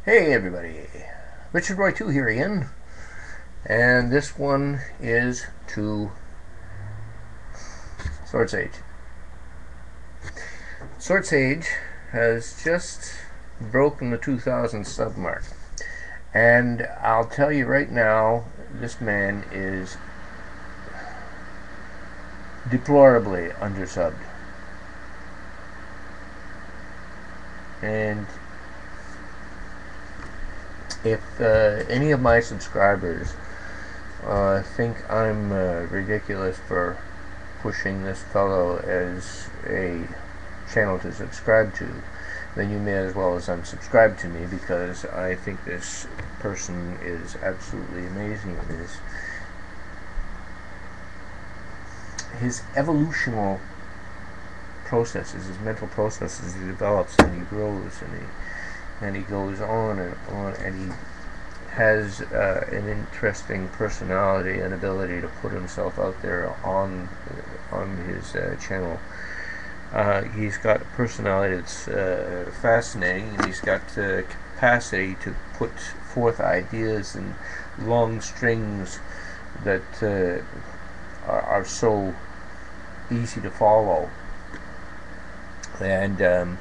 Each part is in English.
Hey everybody, Richard Roy 2 here again, and this one is to Swordsage. Swordsage has just broken the 2,000 sub mark, and I'll tell you right now, this man is deplorably undersubbed. And if any of my subscribers think I'm ridiculous for pushing this fellow as a channel to subscribe to, then you may as well as unsubscribe to me, because I think this person is absolutely amazing. His evolutional processes, his mental processes, he develops and he grows and he goes on and on, and he has an interesting personality and ability to put himself out there on his channel. He's got a personality that's fascinating, and he's got the capacity to put forth ideas and long strings that are so easy to follow. And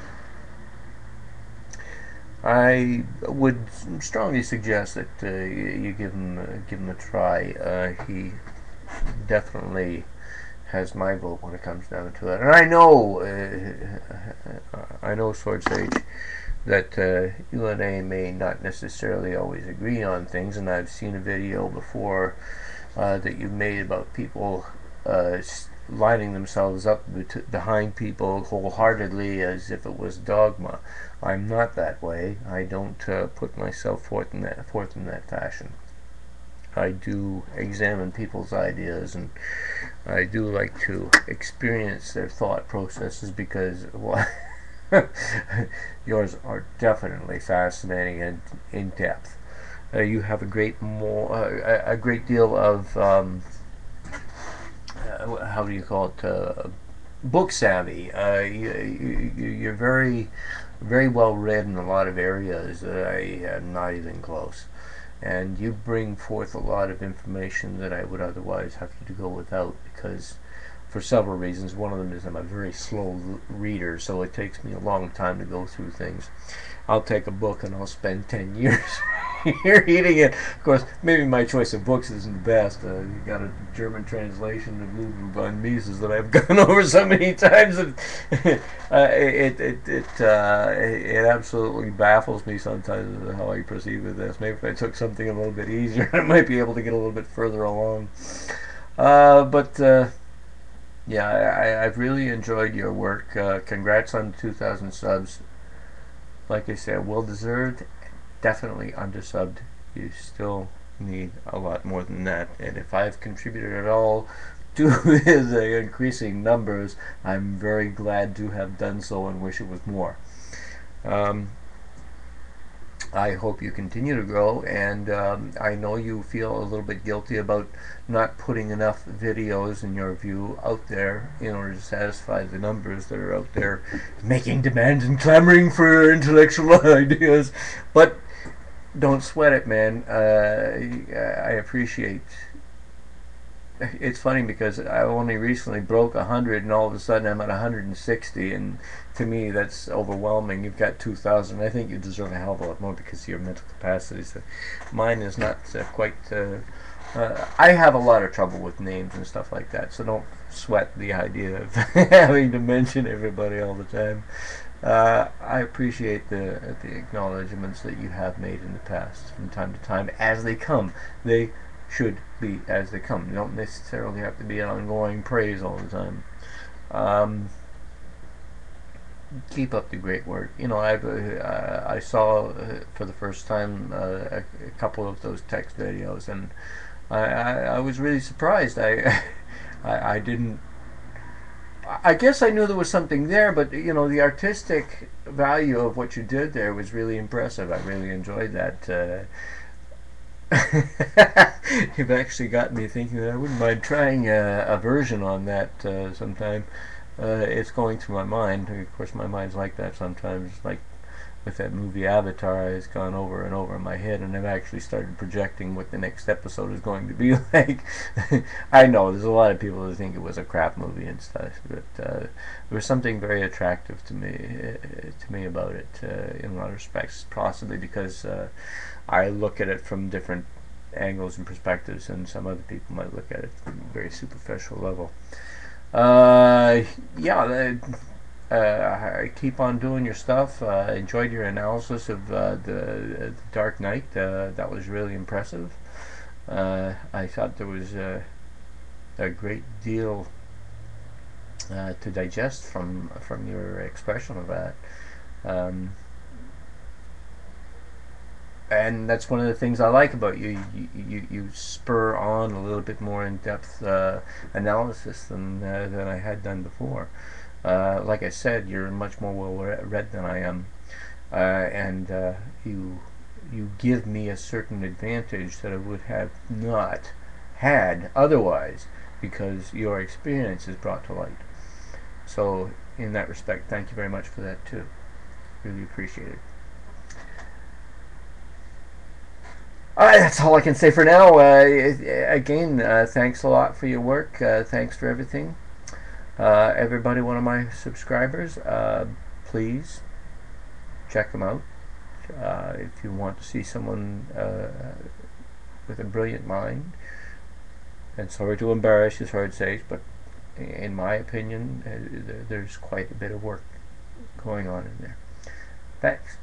I would strongly suggest that you give him a try. He definitely has my vote when it comes down to it. And I know Swordsage, that you and I may not necessarily always agree on things, and I've seen a video before that you made about people lining themselves up behind people wholeheartedly as if it was dogma. I'm not that way. I don't put myself forth in that fashion. I do examine people's ideas, and I do like to experience their thought processes, because well, yours are definitely fascinating and in depth. You have a great deal of how do you call it? Book savvy. You're very well read in a lot of areas that I am not even close. And you bring forth a lot of information that I would otherwise have to go without, because for several reasons. One of them is I'm a very slow reader, so it takes me a long time to go through things. I'll take a book and I'll spend 10 years reading it. Of course, maybe my choice of books isn't the best. You got a German translation of Ludwig von Mises that I've gone over so many times, and it absolutely baffles me sometimes how I proceed with this. Maybe if I took something a little bit easier, I might be able to get a little bit further along. But yeah, I've really enjoyed your work. Congrats on 2,000 subs. Like I said, well deserved. Definitely undersubbed. You still need a lot more than that. And if I've contributed at all to his increasing numbers, I'm very glad to have done so and wish it was more. I hope you continue to grow, and I know you feel a little bit guilty about not putting enough videos, in your view, out there in order to satisfy the numbers that are out there making demands and clamoring for intellectual ideas. But don't sweat it, man. I appreciate. It's funny because I only recently broke 100, and all of a sudden I'm at 160, and to me that's overwhelming. You've got 2,000. I think you deserve a hell of a lot more because of your mental capacities. Mine is not quite. I have a lot of trouble with names and stuff like that, so don't sweat the idea of having to mention everybody all the time. I appreciate the acknowledgments that you have made in the past from time to time as they come. They should be as they come. You don't necessarily have to be an ongoing praise all the time. Keep up the great work. You know, I saw for the first time a couple of those text videos, and I was really surprised. I didn't. I guess I knew there was something there, but you know, the artistic value of what you did there was really impressive. I really enjoyed that. You've actually got me thinking that I wouldn't mind trying a version on that sometime. It's going through my mind. Of course, my mind's like that sometimes. Like with that movie Avatar has gone over and over in my head, and I've actually started projecting what the next episode is going to be like. I know there's a lot of people who think it was a crap movie and stuff, but there was something very attractive to me about it in a lot of respects, possibly because I look at it from different angles and perspectives, and some other people might look at it from a very superficial level. Yeah, keep on doing your stuff. Enjoyed your analysis of the Dark Knight. That was really impressive. I thought there was a great deal to digest from your expression of that. Um, and that's one of the things I like about you. You spur on a little bit more in-depth analysis than I had done before. Like I said, you're much more well read than I am, and you give me a certain advantage that I would have not had otherwise, because your experience is brought to light. So, in that respect, thank you very much for that too. Really appreciate it. That's all I can say for now. Again, thanks a lot for your work. Thanks for everything. Everybody, one of my subscribers, please check them out. If you want to see someone with a brilliant mind, and sorry to embarrass you, Swordsage, but in my opinion, there's quite a bit of work going on in there. Thanks.